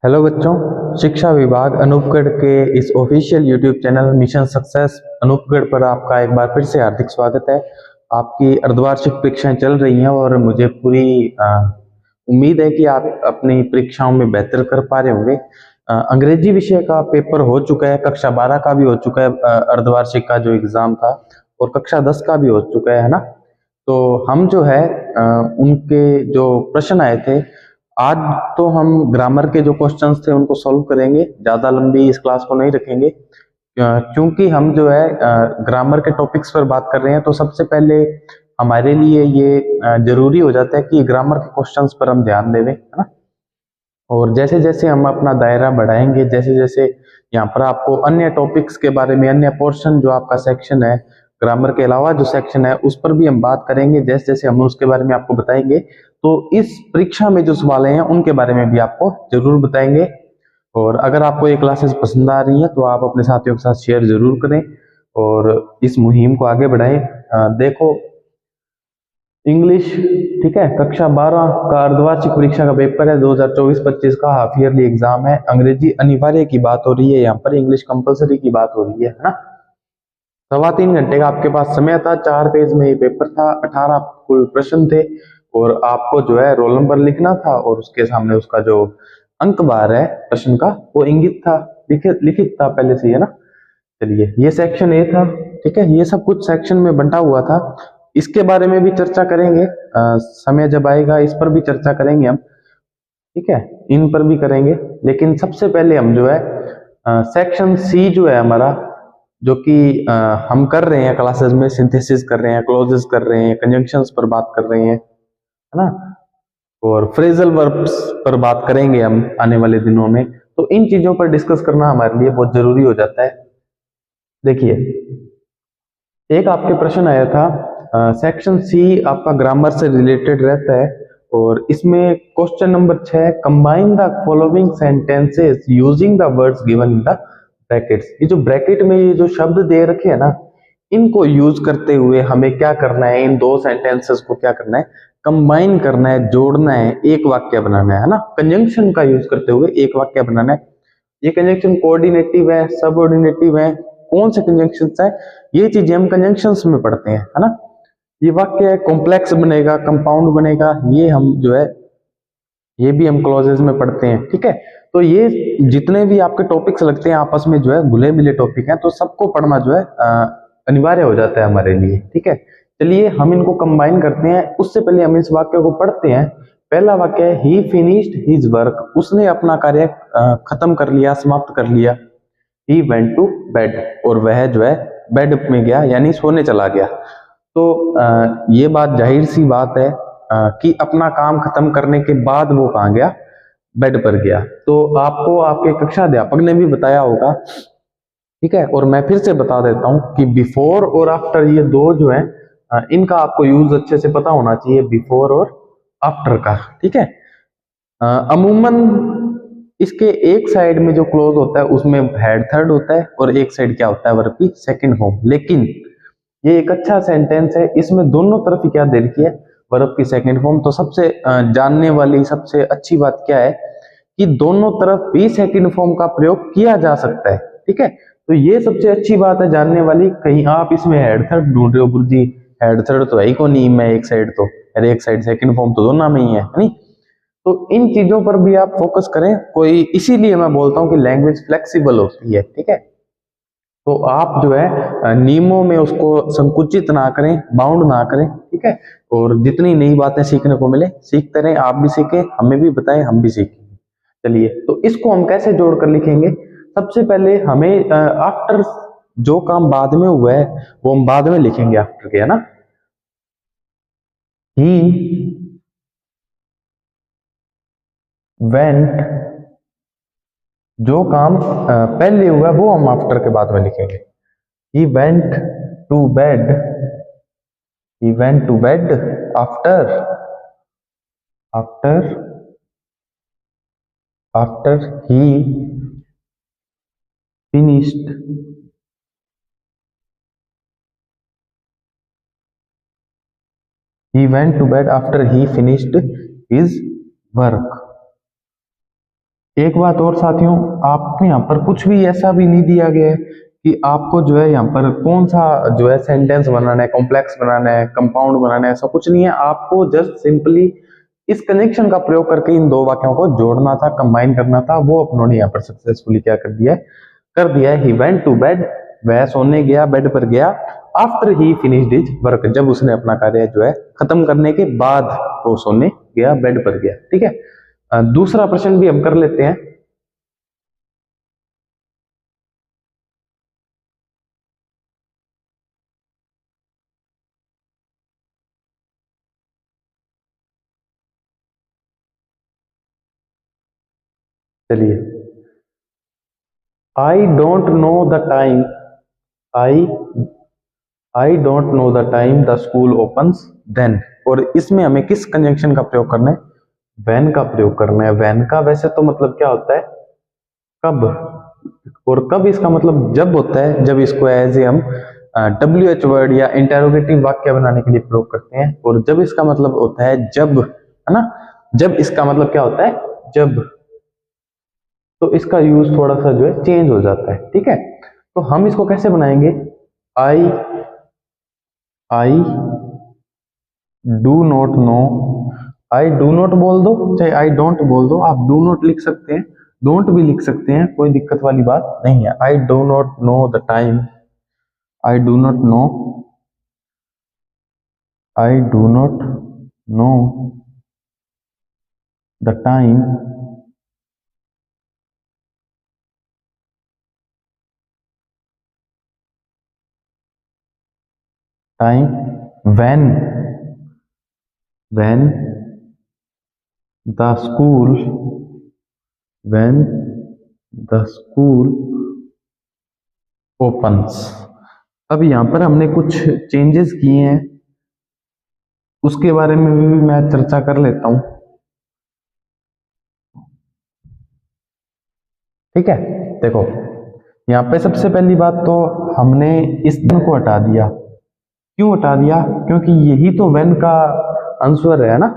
Hello बच्चों, शिक्षा विभाग अनूपगढ़ के इस official YouTube channel mission success Anupgarh पर आपका एक बार फिर से हार्दिक स्वागत है। आपकी अर्धवार्षिक परीक्षाएं चल रही हैं और मुझे पूरी उम्मीद है कि आप अपनी परीक्षाओं में बेहतर कर पा रहे होंगे। अंग्रेजी विषय का पेपर हो चुका है, कक्षा 12 का भी हो चुका है, अर्धवार्षिक का जो एग्जाम था, और कक्षा 10 का भी हो चुका है ना। तो हम जो है उनके जो प्रश्न आए थे, आज तो हम ग्रामर के जो क्वेश्चंस थे उनको सॉल्व करेंगे। ज्यादा लंबी इस क्लास को नहीं रखेंगे, क्योंकि हम जो है ग्रामर के टॉपिक्स पर बात कर रहे हैं। तो सबसे पहले हमारे लिए ये जरूरी हो जाता है कि ग्रामर के क्वेश्चंस पर हम ध्यान देवें, है ना। और जैसे जैसे हम अपना दायरा बढ़ाएंगे, जैसे जैसे यहाँ पर आपको अन्य टॉपिक्स के बारे में, अन्य पोर्शन जो आपका सेक्शन है, ग्रामर के अलावा जो सेक्शन है उस पर भी हम बात करेंगे। जैसे जैसे हम उसके बारे में आपको बताएंगे, तो इस परीक्षा में जो सवाल हैं उनके बारे में भी आपको जरूर बताएंगे। और अगर आपको ये क्लासेस पसंद आ रही हैं तो आप अपने साथियों के साथ शेयर जरूर करें और इस मुहिम को आगे बढ़ाएं। देखो, इंग्लिश, ठीक है, कक्षा 12 का अर्धवार्षिक परीक्षा का पेपर है, 2024-25 का हाफ ईयरली एग्जाम है। अंग्रेजी अनिवार्य की बात हो रही है यहाँ पर, इंग्लिश कंपलसरी की बात हो रही है ना। 3.25 घंटे का आपके पास समय था, 4 पेज में ये पेपर था, 18 कुल प्रश्न थे, और आपको जो है रोल नंबर लिखना था और उसके सामने उसका जो अंक बार है प्रश्न का वो इंगित था, लिखित लिखित था पहले से, है ना। चलिए, ये सेक्शन ए था, ठीक है। ये सब कुछ सेक्शन में बंटा हुआ था, इसके बारे में भी चर्चा करेंगे। समय जब आएगा इस पर भी चर्चा करेंगे हम, ठीक है, इन पर भी करेंगे। लेकिन सबसे पहले हम जो है सेक्शन सी जो है हमारा, जो कि हम कर रहे हैं क्लासेस में, सिंथेसिस कर रहे हैं, क्लोजेस कर रहे हैं, कंजंक्शंस पर बात कर रहे हैं, है ना, और फ्रेजल वर्ब्स पर बात करेंगे हम आने वाले दिनों में। तो इन चीजों पर डिस्कस करना हमारे लिए बहुत जरूरी हो जाता है। देखिए, एक आपके प्रश्न आया था, सेक्शन सी आपका ग्रामर से रिलेटेड रहता है, और इसमें question number 6, combine the following sentences using the words given in the brackets. ये जो ब्रैकेट में ये जो शब्द दे रखे हैं ना, इनको यूज करते हुए हमें क्या करना है, इन दो सेंटेंसेस को क्या करना है, कंबाइन करना है, जोड़ना है, एक वाक्य बनाना है ना। कंजंक्शन का यूज करते हुए एक वाक्य बनाना है। ये कंजंक्शन कोऑर्डिनेटिव है, सबऑर्डिनेटिव है, कौन से कंजंक्शन है, ये चीजें हम कंजंक्शंस में पढ़ते हैं, है ना। ये वाक्य कॉम्प्लेक्स बनेगा, कंपाउंड बनेगा, ये हम जो है ये भी हम क्लॉजेज में पढ़ते हैं, ठीक है। तो ये जितने भी आपके टॉपिक्स लगते हैं आपस में जो है घुले मिले टॉपिक हैं, तो सबको पढ़ना जो है अनिवार्य हो जाता है हमारे लिए, ठीक है। चलिए, हम इनको कंबाइन करते हैं। उससे पहले हम इस वाक्य को पढ़ते हैं। पहला वाक्य है, ही फिनिश्ड हिज वर्क, उसने अपना कार्य खत्म कर लिया, समाप्त कर लिया। ही वेंट टू बेड, और वह जो है बेड में गया, यानी सोने चला गया। तो ये बात जाहिर सी बात है कि अपना काम खत्म करने के बाद वो कहाँ गया, बेड पर गया। तो आपको आपके कक्षा अध्यापक ने भी बताया होगा, ठीक है। और मैं फिर से बता देता हूं कि बिफोर और आफ्टर, ये दो जो है इनका आपको यूज अच्छे से पता होना चाहिए, बिफोर और आफ्टर का, ठीक है। अमूमन इसके एक साइड में जो क्लोज होता है उसमें हेड थर्ड होता है, और एक साइड क्या होता है, वर्ब की सेकंड फॉर्म। लेकिन ये एक अच्छा सेंटेंस है, इसमें दोनों तरफ ही क्या दे रखी है, वर्ब की सेकंड फॉर्म। तो सबसे जानने वाली सबसे अच्छी बात क्या है कि दोनों तरफ भी सेकंड फॉर्म का प्रयोग किया जा सकता है, ठीक है। तो ये सबसे अच्छी बात है जानने वाली। कहीं आप इसमें हेड थर्ड ढूंढ रहे हो, गुरु जी हेड थर्ड तो है ही को नहीं, मैं एक साइड तो, अरे एक साइड सेकंड फॉर्म तो दोनों में ही है नहीं। तो इन चीजों पर भी आप फोकस करें, कोई, इसीलिए मैं बोलता हूं कि लैंग्वेज फ्लेक्सिबल होती है, ठीक है। तो आप जो है नियमों में उसको संकुचित ना करें, बाउंड ना करें, ठीक है। और जितनी नई बातें सीखने को मिले सीखते रहें, आप भी सीखें, हमें भी बताएं, हम भी सीखेंगे। चलिए, तो इसको हम कैसे जोड़ कर लिखेंगे। सबसे पहले हमें आफ्टर, जो काम बाद में हुआ है वो हम बाद में लिखेंगे आफ्टर के, है ना। ही वेंट, जो काम पहले हुआ है वो हम आफ्टर के बाद में लिखेंगे। He went to bed, he went to bed after, after after he finished, he went to bed after he finished his work, एक बात और साथियों, आपको यहाँ पर कुछ भी ऐसा भी नहीं दिया गया है कि आपको जो है यहाँ पर कौन सा जो है सेंटेंस बनाना है, कॉम्प्लेक्स बनाना है, कंपाउंड बनाना है, ऐसा कुछ नहीं है। आपको जस्ट सिंपली इस कनेक्शन का प्रयोग करके इन दो वाक्यों को जोड़ना था, कंबाइन करना था। वो अपनों ने यहाँ पर सक्सेसफुली क्या कर दिया है, कर दिया है। ही वेंट टू बेड, वह सोने गया, बेड पर गया। After he finished his work, जब उसने अपना कार्य जो है खत्म करने के बाद वो सोने गया, बेड पर गया। ठीक है, दूसरा प्रश्न भी हम कर लेते हैं। चलिए, I don't know the time, I I don't know the time the school opens then. और इसमें हमें किस कंजंक्शन का प्रयोग करना है, व्हेन का प्रयोग करना है। व्हेन का वैसे तो मतलब क्या होता है, कब, और कब इसका मतलब जब होता है, जब इसको एज ए हम WH वर्ड या इंटेरोगेटिव वाक्य बनाने के लिए प्रयोग करते हैं। और जब इसका मतलब होता है जब, है ना, जब इसका मतलब क्या होता है, जब, तो इसका यूज थोड़ा सा जो है चेंज हो जाता है। ठीक है, तो हम इसको कैसे बनाएंगे, I I do not know, I do not बोल दो, चाहे आई डोंट बोल दो, आप डू नॉट लिख सकते हैं, डोंट भी लिख सकते हैं, कोई दिक्कत वाली बात नहीं है। आई do not no the time, I do not know, I do not no the time time when the school, when the school opens. अब यहां पर हमने कुछ चेंजेस किए हैं, उसके बारे में भी मैं चर्चा कर लेता हूं। ठीक है, देखो यहाँ पे सबसे पहली बात तो हमने इस दिन को हटा दिया। क्यों हटा दिया, क्योंकि यही तो व्हेन का आंसर है ना।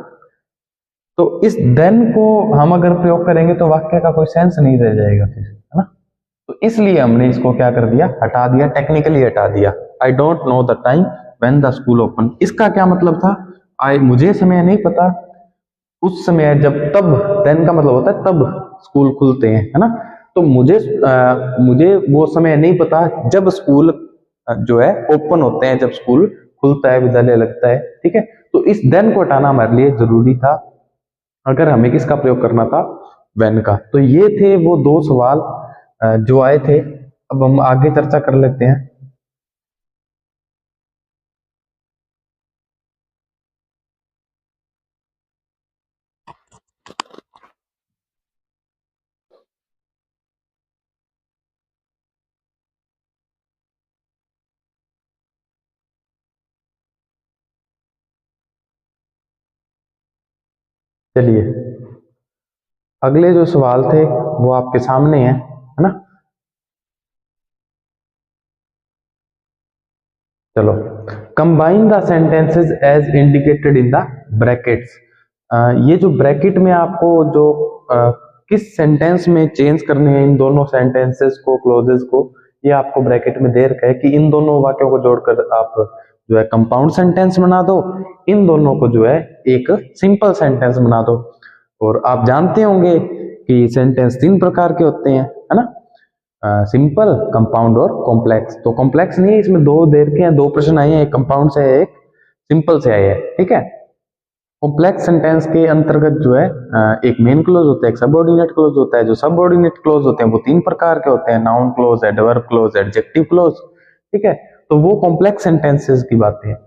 तो इस देन को हम अगर प्रयोग करेंगे तो वाक्य का कोई सेंस नहीं रह जाएगा फिर, है ना। तो इसलिए हमने इसको क्या कर दिया, हटा दिया, टेक्निकली हटा दिया। आई don't know the time when the school open, इसका क्या मतलब था, आई मुझे समय नहीं पता उस समय जब, तब, देन का मतलब होता है तब स्कूल खुलते हैं, है ना। तो मुझे वो समय नहीं पता जब स्कूल जो है ओपन होते हैं, जब स्कूल खुलता है, विद्यालय लगता है। ठीक है, तो इस देन को हटाना हमारे लिए जरूरी था अगर हमें किसका प्रयोग करना था, व्हेन का। तो ये थे वो दो सवाल जो आए थे। अब हम आगे चर्चा कर लेते हैं। चलिए, अगले जो सवाल थे वो आपके सामने है ना। चलो, combine the sentences as indicated in the brackets. ये जो ब्रैकेट में आपको जो किस सेंटेंस में चेंज करने हैं इन दोनों सेंटेंसेस को, क्लोजेस को, ये आपको ब्रैकेट में दे रखा है कि इन दोनों वाक्यों को जोड़कर आप जो है कंपाउंड सेंटेंस बना दो, इन दोनों को जो है एक सिंपल सेंटेंस बना दो। और आप जानते होंगे कि सेंटेंस तीन प्रकार के होते हैं, है ना, सिंपल, कंपाउंड और कॉम्प्लेक्स। तो कॉम्प्लेक्स नहीं है, इसमें दो देर के हैं, दो प्रश्न आए हैं, एक कंपाउंड से है, एक सिंपल से आए हैं। ठीक है, कॉम्प्लेक्स सेंटेंस के अंतर्गत जो है एक मेन क्लोज होता है, एक सबऑर्डिनेट क्लोज होता है। जो सबऑर्डिनेट क्लोज होते हैं वो तीन प्रकार के होते हैं, noun close, adverb close, adjective close. ठीक है, तो वो कॉम्प्लेक्स सेंटेंसेस की बातें हैं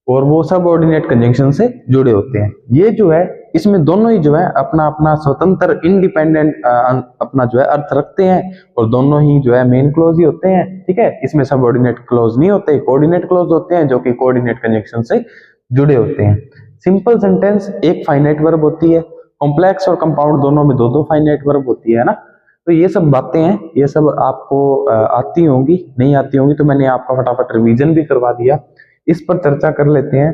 और वो सबऑर्डिनेट कंजंक्शन से जुड़े होते हैं। ये जो है इसमें दोनों ही जो है अपना अपना स्वतंत्र इंडिपेंडेंट अपना जो है अर्थ रखते हैं और दोनों ही जो है मेन क्लोज ही होते हैं। ठीक है, इसमें सबऑर्डिनेट क्लोज नहीं होते, कोऑर्डिनेट क्लोज होते हैं जो कि कोऑर्डिनेट कंजंक्शन से जुड़े होते हैं। सिंपल सेंटेंस एक फाइनाइट वर्ब होती है, कॉम्प्लेक्स और कंपाउंड दोनों में दो दो फाइनाइट वर्ब होती है ना। तो ये सब बातें हैं, ये सब आपको आती होंगी, नहीं आती होंगी तो मैंने आपका फटाफट रिवीजन भी करवा दिया। इस पर चर्चा कर लेते हैं।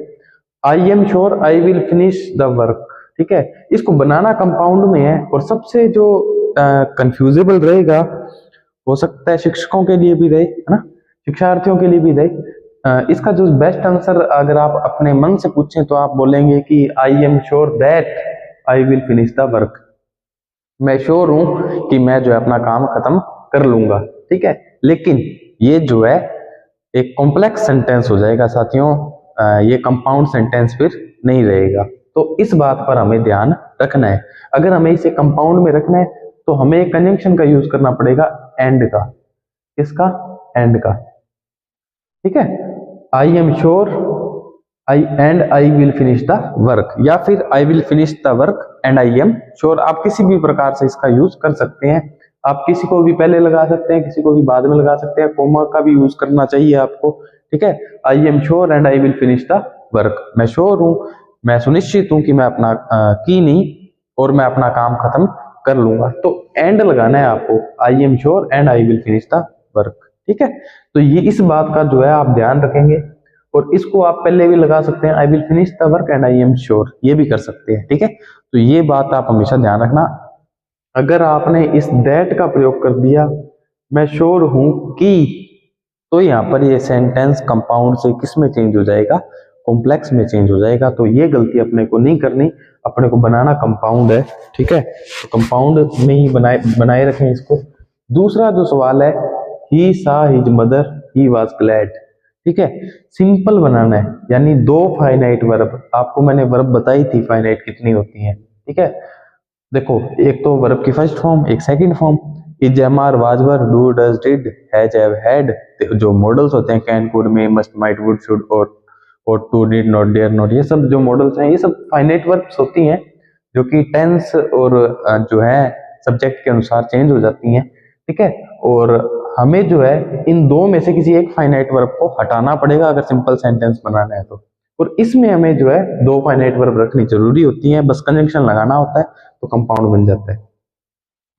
I am sure I will finish the work. ठीक है, इसको बनाना कंपाउंड में है और सबसे जो कंफ्यूजेबल रहेगा, हो सकता है शिक्षकों के लिए भी रहे, है ना, शिक्षार्थियों के लिए भी रहे। इसका जो बेस्ट आंसर अगर आप अपने मन से पूछें तो आप बोलेंगे कि I am sure that I will finish the work. मैं श्योर हूं कि मैं जो है अपना काम खत्म कर लूंगा, ठीक है। लेकिन ये जो है एक कॉम्प्लेक्स सेंटेंस हो जाएगा साथियों, ये कंपाउंड सेंटेंस फिर नहीं रहेगा। तो इस बात पर हमें ध्यान रखना है। अगर हमें इसे कंपाउंड में रखना है तो हमें एक कंजंक्शन का यूज करना पड़ेगा, एंड का। किसका? एंड का, ठीक है। I am sure I will finish the work, या फिर I will finish the work and I am sure. आप किसी भी प्रकार से इसका यूज कर सकते हैं। आप किसी को भी पहले लगा सकते हैं, किसी को भी बाद में लगा सकते हैं, कोमा का भी यूज करना चाहिए आपको, ठीक है। I am sure and I will finish the work, मैं श्योर हूं, मैं सुनिश्चित हूं कि मैं अपना की नहीं और मैं अपना काम खत्म कर लूंगा। तो एंड लगाना है आपको, I am sure and I will finish the work, ठीक है। तो ये इस बात का जो है आप ध्यान रखेंगे। और इसको आप पहले भी लगा सकते हैं, I will finish the work and I am sure, ये भी कर सकते हैं, ठीक है। तो ये बात आप हमेशा ध्यान रखना। अगर आपने इस दैट का प्रयोग कर दिया, मैं श्योर हूं कि, तो यहाँ पर ये सेंटेंस कंपाउंड से किस में चेंज हो जाएगा? कॉम्प्लेक्स में चेंज हो जाएगा। तो ये गलती अपने को नहीं करनी, अपने को बनाना कंपाउंड है, ठीक है। तो कंपाउंड में ही बनाए रखें इसको। दूसरा जो सवाल है, he saw his mother he was glad, ठीक है। सिंपल बनाना है, यानी दो फाइनाइट वर्ब। आपको मैंने वर्ब बताई थी फाइनाइट कितनी होती हैं, ठीक है। देखो, एक तो वर्ब की फर्स्ट फॉर्म, एक second form. Is, am, are, was, were, do, does, did, has, have, had. जो मॉडल्स होते हैं can, could, may, must, might, would, should, और to, did, not, dare, not, ये सब जो मॉडल्स हैं ये सब फाइनाइट वर्ब्स होती हैं, जो कि टेंस और जो है सब्जेक्ट के अनुसार चेंज हो जाती हैं, ठीक है। और हमें जो है इन दो में से किसी एक फाइनाइट वर्ब को हटाना पड़ेगा अगर सिंपल सेंटेंस बनाना है तो। और इसमें हमें जो है दो फाइनाइट वर्ब रखनी जरूरी होती है, बस कंजंक्शन लगाना होता है तो कंपाउंड बन जाता है।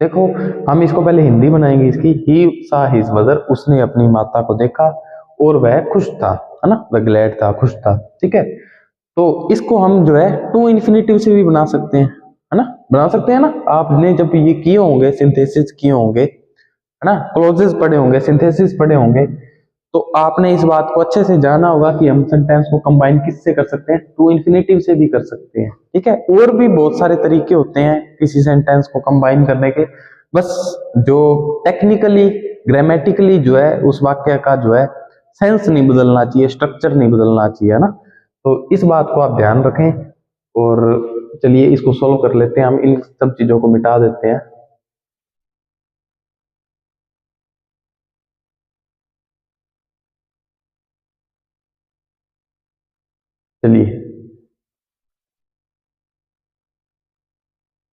देखो, हम इसको पहले हिंदी बनाएंगे इसकी। ही सा हिज मदर, उसने अपनी माता को देखा और वह खुश था, है ना, वह ग्लैड था, खुश था, ठीक है। तो इसको हम जो है टू इन्फिनेटिव से भी बना सकते हैं, है ना, बना सकते हैं ना। आपने जब ये किए होंगे, सिंथेसिस किए होंगे, है ना, क्लोजेस पढ़े होंगे, सिंथेसिस पढ़े होंगे, तो आपने इस बात को अच्छे से जाना होगा कि हम सेंटेंस को कंबाइन किससे कर सकते हैं? टू इन्फिनेटिव से भी कर सकते हैं, ठीक है। और भी बहुत सारे तरीके होते हैं किसी सेंटेंस को कंबाइन करने के, बस जो टेक्निकली ग्रामेटिकली जो है उस वाक्य का जो है सेंस नहीं बदलना चाहिए, स्ट्रक्चर नहीं बदलना चाहिए, है ना। तो इस बात को आप ध्यान रखें। और चलिए इसको सोल्व कर लेते हैं, हम इन सब चीजों को मिटा देते हैं। चलिए,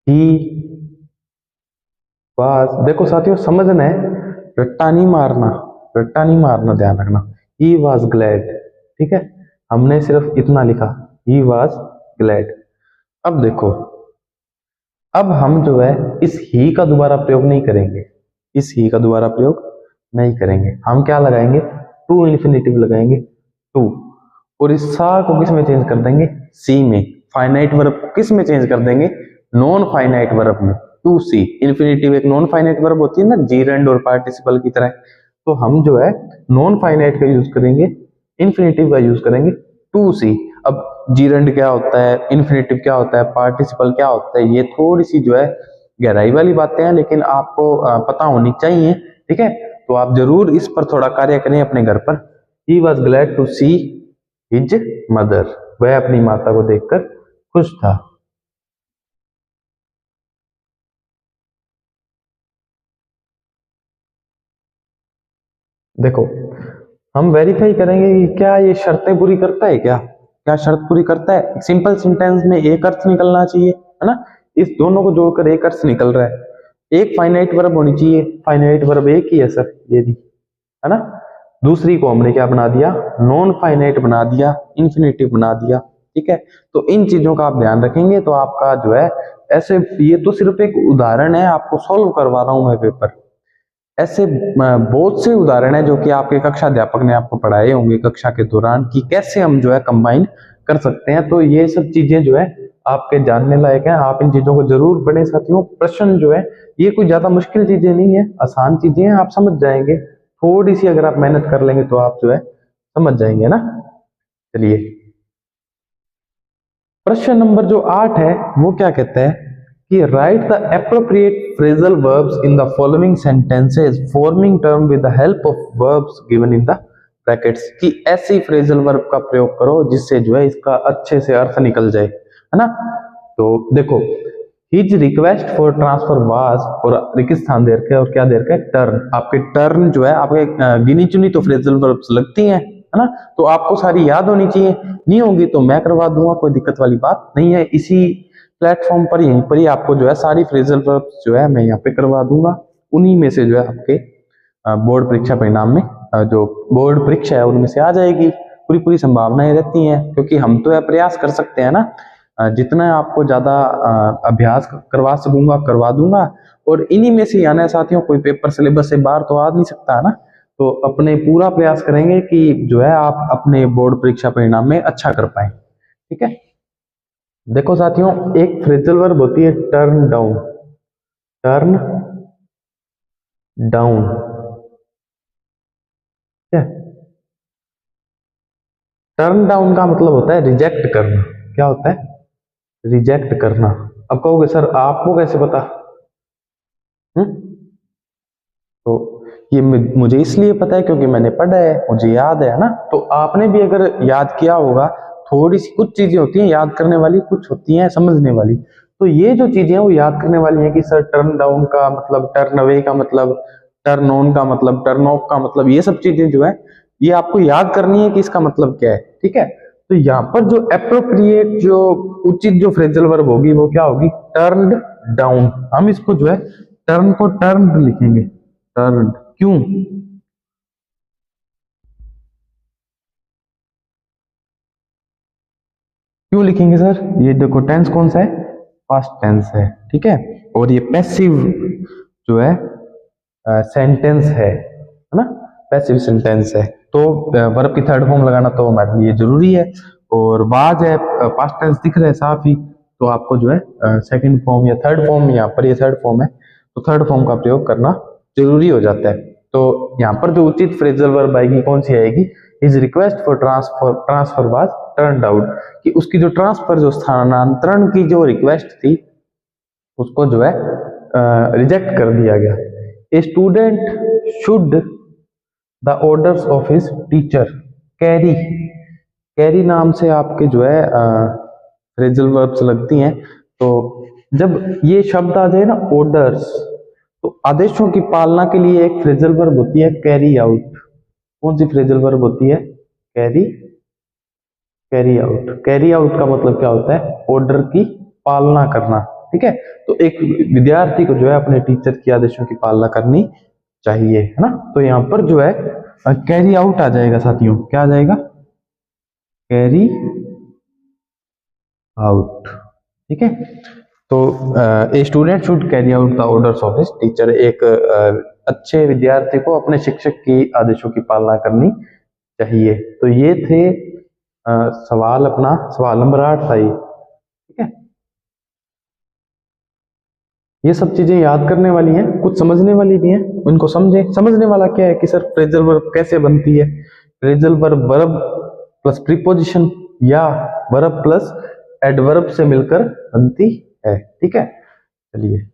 ही वाज, देखो साथियों समझना है, रट्टा नहीं मारना, रट्टा नहीं मारना, ध्यान रखना। ही वाज ग्लैड, ठीक है, हमने सिर्फ इतना लिखा, ही वाज ग्लैड। अब देखो, अब हम जो है इस ही का दोबारा प्रयोग नहीं करेंगे, इस ही का दोबारा प्रयोग नहीं करेंगे। हम क्या लगाएंगे? टू इन्फिनेटिव लगाएंगे, टू। और इस सा को किस में चेंज कर देंगे? सी में। फाइनाइट वर्ब को किस में चेंज कर देंगे? नॉन फाइनाइट वर्ब में, टू सी। इन्फिनेटिव एक नॉन फाइनाइट वर्ब होती है ना, जीरेंड और पार्टिसिपल की तरह। तो हम जो है नॉन फाइनाइट का यूज करेंगे, इन्फिनेटिव का यूज करेंगे, टू सी। अब जीरेंड क्या होता है, इन्फिनेटिव क्या होता है, पार्टिसिपल क्या होता है, ये थोड़ी सी जो है गहराई वाली बातें हैं, लेकिन आपको पता होनी चाहिए, ठीक है। तो आप जरूर इस पर थोड़ा कार्य करें अपने घर पर। He was glad to see his mother, वह अपनी माता को देखकर खुश था। देखो, हम वेरीफाई करेंगे कि क्या ये शर्तें पूरी करता है, क्या क्या शर्त पूरी करता है। सिंपल सेंटेंस में एक अर्थ निकलना चाहिए, है ना, इस दोनों को जोड़कर एक अर्थ निकल रहा है। एक फाइनाइट वर्ब होनी चाहिए, फाइनाइट वर्ब एक ही है सर, ये भी, है ना। दूसरी को हमने क्या बना दिया? नॉन फाइनाइट बना दिया, इन्फिनेटिव बना दिया, ठीक है। तो इन चीजों का आप ध्यान रखेंगे तो आपका जो है ऐसे, ये तो सिर्फ एक उदाहरण है, आपको सॉल्व करवा रहा हूं मैं पेपर। ऐसे बहुत से उदाहरण है जो कि आपके कक्षा अध्यापक ने आपको पढ़ाए होंगे कक्षा के दौरान, कि कैसे हम जो है कंबाइन कर सकते हैं। तो ये सब चीजें जो है आपके जानने लायक है, आप इन चीजों को जरूर पढ़ें साथियों। प्रश्न जो है ये कोई ज्यादा मुश्किल चीजें नहीं है, आसान चीजें हैं, आप समझ जाएंगे। थोड़ी सी अगर आप मेहनत कर लेंगे तो आप जो है समझ जाएंगे ना। चलिए, प्रश्न नंबर जो 8 है वो क्या कहता है कि right the appropriate phrasal verbs in the following sentences forming term with the help of verbs given in the brackets, कि ऐसी फ्रेजल वर्ब का प्रयोग करो जिससे जो है इसका अच्छे से अर्थ निकल जाए, है ना। तो देखो, his request for transfer was, और रिक्त स्थान दे रखे और क्या दे रखा है, टर्न। आपके टर्न जो है आपके गिनी चुनी तो फ्रेजल वर्ब्स लगती हैं, है ना, तो आपको सारी याद होनी चाहिए। नहीं होगी तो मैं करवा दूंगा, कोई दिक्कत वाली बात नहीं है। इसी प्लेटफॉर्म पर यहीं पर ही आपको जो है सारी फ्रेजल वर्ब्स जो है मैं यहाँ पे करवा दूंगा। उन्हीं में से जो है आपके बोर्ड परीक्षा परिणाम में जो बोर्ड परीक्षा है उनमें से आ जाएगी। पूरी पूरी संभावनाएं रहती हैं, क्योंकि हम तो प्रयास कर सकते हैं ना, जितना आपको ज्यादा अभ्यास करवा सकूंगा करवा दूंगा। और इन्हीं में से आना है साथियों, कोई पेपर सिलेबस से बाहर तो आ नहीं सकता है ना। तो अपने पूरा प्रयास करेंगे कि जो है आप अपने बोर्ड परीक्षा परिणाम में अच्छा कर पाए, ठीक है। देखो साथियों, एक फ्रेजल वर्ब होती है turn down. Turn down, turn down का मतलब होता है रिजेक्ट करना। क्या होता है? रिजेक्ट करना। अब कहोगे सर आपको कैसे पता? तो ये मुझे इसलिए पता है क्योंकि मैंने पढ़ा है, मुझे याद है ना। तो आपने भी अगर याद किया होगा, थोड़ी सी कुछ चीजें होती हैं याद करने वाली, कुछ होती हैं समझने वाली। तो ये जो चीजें हैं वो याद करने वाली हैं कि सर टर्न डाउन का मतलब, टर्न अवे का मतलब, टर्न ऑन का मतलब, टर्न ऑफ का मतलब, ये सब चीजें जो है ये आपको याद करनी है कि इसका मतलब क्या है, ठीक है। तो यहाँ पर जो एप्रोप्रिएट, जो उचित जो फ्रेजल वर्ब होगी वो क्या होगी? Turned down. हम इसको जो है टर्न को टर्न्ड लिखेंगे, टर्न्ड। क्यों? क्यों लिखेंगे सर? ये देखो टेंस कौन सा है? पास्ट टेंस है, ठीक है। और ये पैसिव जो है सेंटेंस है ना, पैसिव सेंटेंस है। तो वर्ब की थर्ड फॉर्म लगाना तो हमारे लिए जरूरी है। और वाज है, पास्ट टेंस दिख रहा है साफ ही, तो आपको जो है सेकंड फॉर्म या थर्ड फॉर्म, यहाँ पर ये थर्ड फॉर्म है तो थर्ड फॉर्म का प्रयोग करना जरूरी हो जाता है। तो यहाँ पर जो उचित फ्रेजल वर्ब आएगी कौन सी आएगी? His request for transfer was turned out, कि उसकी जो ट्रांसफर, जो स्थानांतरण की जो रिक्वेस्ट थी उसको जो है रिजेक्ट कर दिया गया। A student should the orders of his teacher carry. Carry नाम से आपके जो है फ्रेजल वर्ब्स लगती हैं। तो जब ये शब्द आ जाए ना ऑर्डर्स, तो आदेशों की पालना के लिए एक फ्रेजल वर्ब होती है कैरी आउट। कौन सी फ्रेजल वर्ब होती है? Carry, carry out. Carry out का मतलब क्या होता है? ऑर्डर की पालना करना, ठीक है। तो एक विद्यार्थी को जो है अपने टीचर की आदेशों की पालना करनी चाहिए, है ना। तो यहाँ पर जो है कैरी आउट आ जाएगा साथियों। क्या आ जाएगा? कैरी आउट, ठीक है। तो a student should carry out the orders of his teacher. एक अच्छे विद्यार्थी को अपने शिक्षक की आदेशों की पालना करनी चाहिए। तो ये थे सवाल, अपना सवाल नंबर 8 था ये, ठीक है। ये सब चीजें याद करने वाली हैं, कुछ समझने वाली भी हैं, उनको समझे। समझने वाला क्या है कि सर फ्रेजल वर्ब कैसे बनती है? Phrasal verb verb plus preposition या वर्ब प्लस एडवर्ब से मिलकर बनती है, ठीक है। चलिए,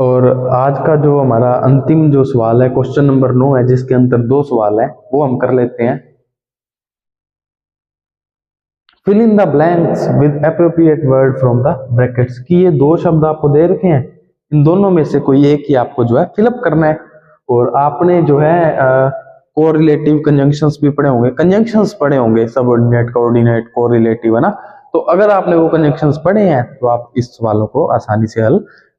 और आज का जो हमारा अंतिम जो सवाल है, क्वेश्चन नंबर 9 है, जिसके अंदर 2 सवाल है, वो हम कर लेते हैं। Fill in the blanks with appropriate word from the brackets, कि ये 2 शब्द आपको दे रखे हैं, इन दोनों में से कोई एक ही आपको जो है फिलअप करना है। और आपने जो है कोरिलेटिव कंजंक्शंस भी पढ़े होंगे, कंजंक्शंस पढ़े होंगे, सबऑर्डिनेट, कोऑर्डिनेट, कोरिलेटिव, है ना। तो अगर आपने वो कंजंक्शंस पढ़े हैं तो आप इस सवालों को आसानी से हल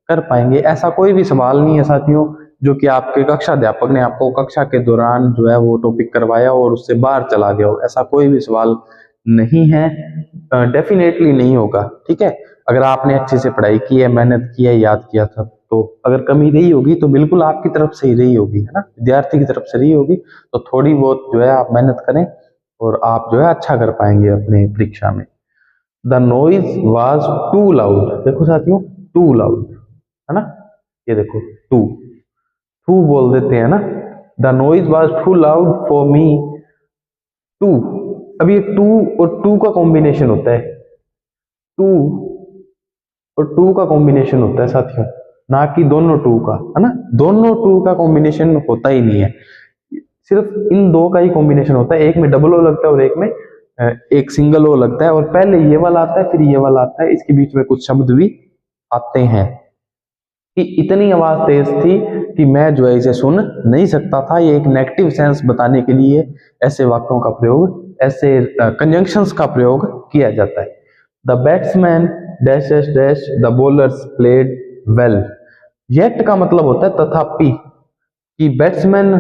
कर पाएंगे। ऐसा कोई भी सवाल नहीं है साथियों जो कि आपके कक्षा अध्यापक ने आपको कक्षा के दौरान जो है वो टॉपिक करवाया और उससे बाहर चला गया हो, ऐसा कोई भी सवाल नहीं है, डेफिनेटली नहीं होगा, ठीक है। अगर आपने अच्छे से पढ़ाई की है, मेहनत की है, याद किया था, तो अगर कमी रही होगी तो बिल्कुल आपकी तरफ से ही रही होगी, है ना, विद्यार्थी की तरफ से रही होगी। तो थोड़ी बहुत जो है आप मेहनत करें और आप जो है अच्छा कर पाएंगे अपने परीक्षा में। The noise was too loud, देखो साथियों टू लाउड है ना, ये देखो टू टू बोल देते हैं ना। The noise was too loud for me to, अब ये टू और टू का कॉम्बिनेशन होता है, टू और टू का कॉम्बिनेशन होता है साथियों, ना कि दोनों टू का, है ना। दोनों टू का कॉम्बिनेशन होता ही नहीं है, सिर्फ इन दो का ही कॉम्बिनेशन होता है। एक में डबल ओ लगता है और एक में एक सिंगल ओ लगता है, और पहले ये वाला आता है फिर ये वाला आता है, इसके बीच में कुछ शब्द भी आते हैं। कि इतनी आवाज तेज थी कि मैं जो है इसे सुन नहीं सकता था। ये एक नेगेटिव सेंस बताने के लिए ऐसे वाक्यों का प्रयोग, ऐसे कंजंक्शंस का प्रयोग किया जाता है। The batsman dash dash dash the bowlers played well, yet का मतलब होता है तथापि, कि बैट्समैन,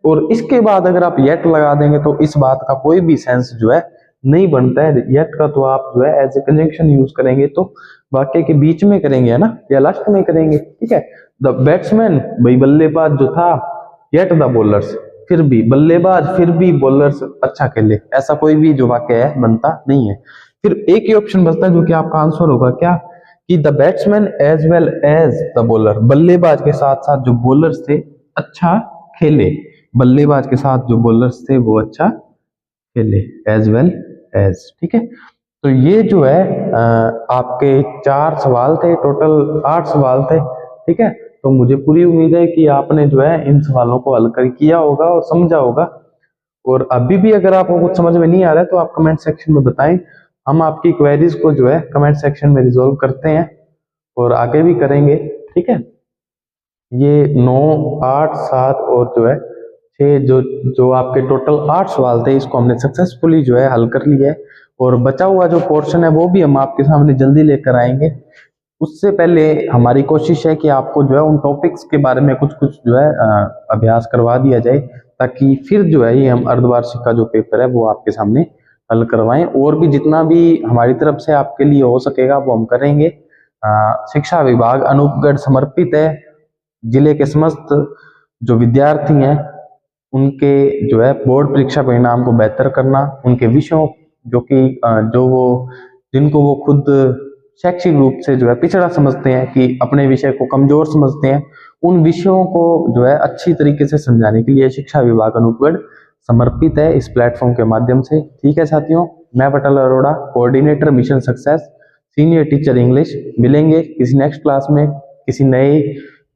और इसके बाद अगर आप येट लगा देंगे तो इस बात का कोई भी सेंस जो है नहीं बनता है। येट का तो आप जो है एज ए कंजंक्शन यूज करेंगे तो वाक्य के बीच में करेंगे, है ना, या लास्ट में करेंगे, ठीक है। द बैट्समैन, भाई बल्लेबाज जो था, येट द बॉलर्स, फिर भी बल्लेबाज फिर भी बॉलर्स अच्छा खेले, ऐसा कोई भी जो वाक्य है बनता नहीं है। फिर एक ही ऑप्शन बचता है जो कि आपका आंसर होगा क्या, कि the batsman as well as the bowler, बल्लेबाज के साथ साथ जो बॉलर्स थे अच्छा खेले, बल्लेबाज के साथ जो बॉलर्स थे वो अच्छा खेले, एज वेल एज, ठीक है। तो ये जो है आपके 4 सवाल थे, टोटल 8 सवाल थे, ठीक है। तो मुझे पूरी उम्मीद है कि आपने जो है इन सवालों को हल कर किया होगा और समझा होगा। और अभी भी अगर आपको कुछ समझ में नहीं आ रहा है तो आप कमेंट सेक्शन में बताएं, हम आपकी क्वेरीज को जो है कमेंट सेक्शन में रिजॉल्व करते हैं और आगे भी करेंगे, ठीक है। ये 9, 8, 7 और जो है 6, जो आपके टोटल 8 सवाल थे, इसको हमने सक्सेसफुली जो है हल कर लिया है। और बचा हुआ जो पोर्शन है वो भी हम आपके सामने जल्दी लेकर आएंगे। उससे पहले हमारी कोशिश है कि आपको जो है उन टॉपिक्स के बारे में कुछ कुछ जो है अभ्यास करवा दिया जाए, ताकि फिर जो है ये हम अर्धवार्षिक का जो पेपर है वो आपके सामने हल करवाएं। और भी जितना भी हमारी तरफ से आपके लिए हो सकेगा वो हम करेंगे। शिक्षा विभाग अनूपगढ़ समर्पित है जिले के समस्त जो विद्यार्थी हैं उनके जो है बोर्ड परीक्षा परिणाम को बेहतर करना, उनके विषयों जो कि जिनको वो खुद शैक्षिक रूप से जो है पिछड़ा समझते हैं, कि अपने विषय को कमजोर समझते हैं, उन विषयों को जो है अच्छी तरीके से समझाने के लिए शिक्षा विभाग अनूपगढ़ समर्पित है इस प्लेटफॉर्म के माध्यम से, ठीक है साथियों। मैं पटल Arora, coordinator mission success, senior teacher English. मिलेंगे किसी नेक्स्ट क्लास में किसी नए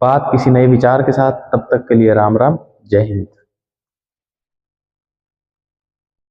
बात, किसी नए विचार के साथ। तब तक के लिए राम राम, जय हिंद।